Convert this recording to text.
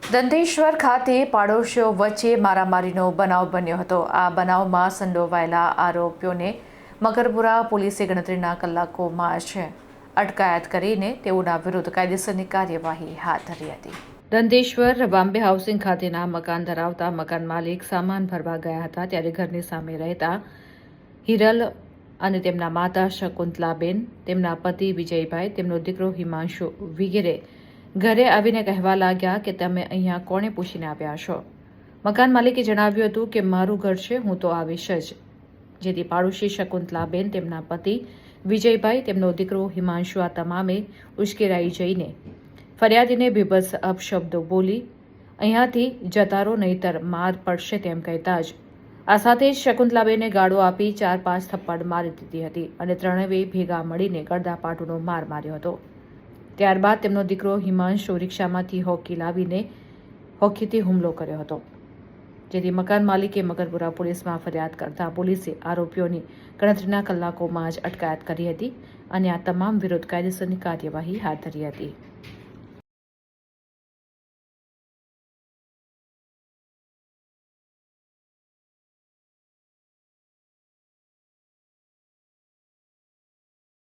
દંતેશ્વર ખાતે પાડોશીઓ વચ્ચે મારામારીનો બનાવ બન્યો હતો। આ બનાવમાં સંડોવાયેલા આરોપીઓને મકરપુરા પોલીસે ગણતરીના કલાકોમાં જ અટકાયત કરીને તેઓના વિરુદ્ધ કાયદેસરની કાર્યવાહી હાથ ધરી હતી। દંતેશ્વર બોમ્બે હાઉસિંગ ખાતેના મકાન ધરાવતા મકાન માલિક સામાન ભરવા ગયા હતા ત્યારે ઘરની સામે રહેતા હિરલ અને તેમના માતા શકુંતલાબેન, તેમના પતિ વિજયભાઈ, તેમનો દીકરો હિમાંશુ વગેરે ઘરે આવીને કહેવા લાગ્યા કે તમે અહીંયા કોણે પૂછીને આવ્યા છો। મકાન માલિકે જણાવ્યું હતું કે મારું ઘર છે, હું તો આવીશ જ, જેથી પાડોશી શકુંતલાબેન, તેમના પતિ વિજયભાઈ, તેમનો દીકરો હિમાંશુ આ તમામે ઉશ્કેરાઈ જઈને ફરિયાદીને બીભત્સ અપશબ્દો બોલી અહીંયાથી જતા રહો નહીતર માર પડશે તેમ કહેતા જ આ સાથે જ શકુંતલાબેને ગાળો આપી 4-5 થપ્પડ મારી દીધી હતી અને ત્રણેય ભેગા મળીને ગળદાપાટુનો માર માર્યો હતો। ત્યારબાદ તેમનો દીકરો હિમાંશુ રિક્ષામાંથી હોકી લાવીને હોકીથી હુમલો કર્યો હતો, જેથી મકાન માલિકે મકરપુરા પોલીસમાં ફરિયાદ કરતા પોલીસે આરોપીઓની ગણતરીના કલાકોમાં જ અટકાયત કરી હતી અને આ તમામ વિરુદ્ધ કાયદેસરની કાર્યવાહી હાથ ધરી હતી।